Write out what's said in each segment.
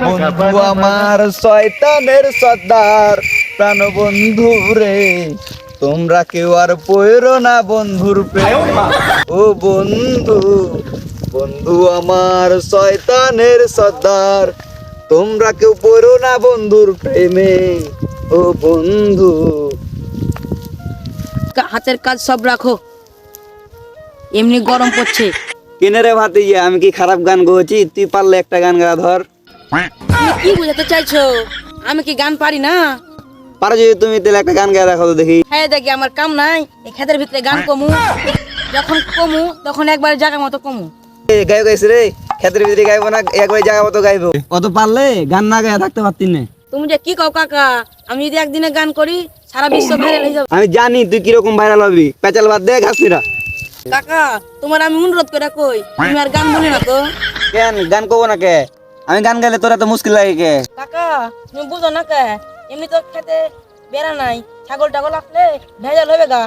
বন্ধু আমার শয়তানের সর্দার, প্রাণ বন্ধু রে, তোমরা কেউ আর পয়রো না বন্ধুর প্রেমে। ও বন্ধু, বন্ধু আমার শয়তানের সর্দার, তোমরা কেউ পয়রো না বন্ধুর প্রেমে। ও বন্ধু। হাতের কাজ সব রাখো, এমনি গরম পড়ছে। কেনে রে ভাতিজা, আমি কি খারাপ গান গেছি? তুই পারলে একটা গান গা ধর। তুমি কি বোঝাতে চাইছো? আমি কি গান পারি না? পারো যদি তুমি, তাহলে একটা গান গায়ে দেখো তো দেখি। হ্যাঁ দেখি, আমার কাম নাই এই ক্ষেতের ভিতরে গান কমু। যখন কমু তখন একবার জায়গা মতো কমু। গায়ক গাইছে রে, ক্ষেতের ভিতরে গাইবো না, একবার জায়গা মতো গাইবো। কত পারলে গান না গায়ে থাকতে পারতি না। তুমি যে কি কও কাকা, আমি যদি একদিনে গান করি সারা বিশ্ব ভাইরাল হয়ে যাবে। আমি জানি তুই কিরকম ভাইরাল হবি, পেঁচাল বাদ দে ঘাসনিরা। কাকা তোমার আমি অনুরোধ করে কই, তুমি আর গান বলি না তো। কেন গান করবো না কে? আমি গান গাইলে তোরা তো মুশকিল লাগে কে? কাকা তুমি বুঝো না কে, এমনি তো খেতে বেড়া নাই, ছাগল টাগল আসলে ভেজাল হবে গা।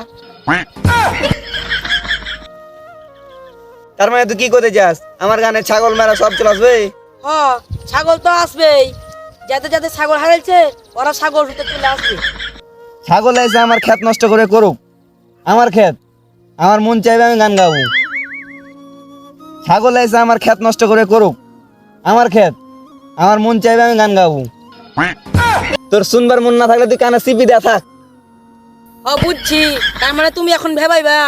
তার মানে তুই কি করতে যাস? আমার গানে ছাগল মেরা সব চলে আসবে? হ, ছাগল তো আসবেই, যাতে যাতে ছাগল হারাইছে ওরা ছাগল হতে চলে আসবে। ছাগল এসে আমার ক্ষেত নষ্ট করে করুক, আমার ক্ষেত, আমার মন চাইবে আমি গান গাবো। ছাগল এসে আমার ক্ষেত নষ্ট করে করুক, আমার ক্ষেত, আমার মন চাইবে আমি গান গাবো। তোর শুনবার মন না থাকলে তুই কানে সিপি দেয়া থাক। ও বুঝছি, তার মানে তুমি এখন ভেবাইবা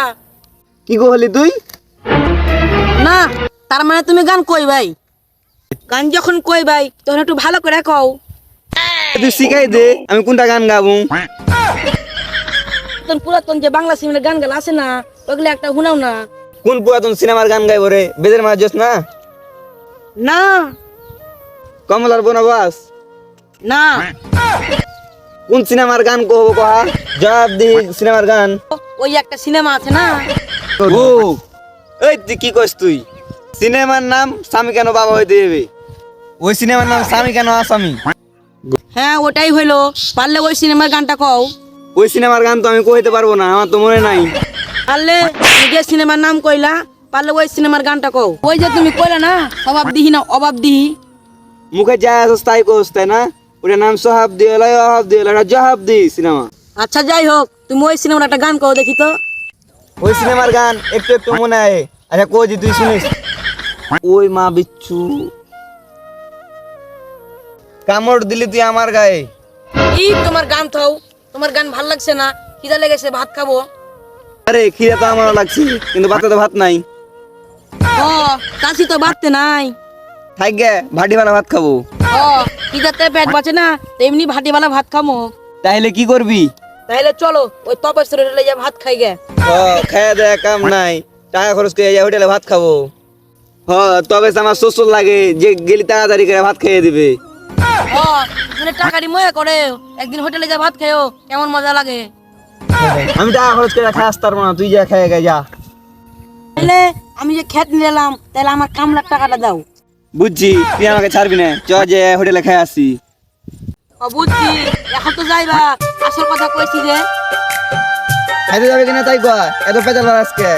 কি কহলি তুই? না, তার মানে তুমি গান কই ভাই। গান যখন কই ভাই তখন একটু ভালো করে কও। তুই শিখাই দে আমি কোনটা গান গাবো। পুরাতন পুরাতন যে বাংলা সিনেমার গান গাল আছে না, ওগুলো একটা শুনাও না। কোন পুরাতন সিনেমার গান গাইবো রে? বেদের মারা যাস না? না কমলার বনবাস? না, কোন সিনেমার গান কহবো কহা? জবাব দি সিনেমার গান। ওই একটা সিনেমা আছে না। ও এই তুই কি কইস? তুই সিনেমার নাম স্বামী কেন বাবা হইতে হবে? ওই সিনেমার নাম স্বামী কেন আসামি? হ্যাঁ ওটাই হইলো, পারলে ওই সিনেমার গানটা কও। ওই সিনেমার গান তো আমি কইতে পারবো না, আমার তো মনে নাই। পারলে তুমি যে সিনেমার নাম কইলা, পারলে ওই সিনেমার গানটা কও। ওই যে তুমি কইলা না অভাব দিহি না অভাব দিহি। মুখে যা আসস তাই কোস, তাই না? ওটার নাম সোহাব দি এলাই, অহাব দি এলাই, জহাব দি সিনেমা। আচ্ছা যাই হোক, তুমি ওই সিনেমার একটা গান কও দেখি তো। ওই সিনেমার গান একটু একটু মনে আয়। আচ্ছা কোজি তুই শুনিস? ওই মা বিচ্ছু, কামড় দিলি তুই আমার গায়ে। এই তোমার গান থাও, তোমার গান ভাল লাগছে না, খিদা লেগেছে ভাত খাবো। আরে খিদে তো আমারও লাগছে, কিন্তু ভাতে তো ভাত নাই। ও কাশি তো বাড়তে নাই। থাক গে, ভাটিওয়ালা ভাত খাবো। ও খিদাতে পেট বাঁচে না, তো এমনি ভাটিওয়ালা ভাত খামো। তাহলে কি করবি? তাহলে চলো ওই তপেশ্বরে হোটেলে যা ভাত খাই গে। ও খাইয়া দেয়া কাম নাই, টাকা খরচ করে যাই হোটেলে ভাত খাবো। হ তবে আমার শ্বশুর লাগে যে গেলি তাড়াতাড়ি করে ভাত খাইয়ে দিবে। ও মানে টাকাটি ময়া করে একদিন হোটেলে যা ভাত খাইও, কেমন মজা লাগে। আমি টাকা খরচ করে খাই আসতে পারবো না, তুই যা খাইয়ে গে যা। তাহলে আমি যে খেত নিলাম, তাহলে আমার কামলার টাকাটা দাও। বুঝছি, তুই আমাকে ছাড়বি না, চ যে হোটেলে খাই আসি। ও বুঝছি, এখন তো যাইবা, আসল কথা কইছি যে। খাইতে যাবে কিনা তাই কয়, এত পেঁচাল আজকে।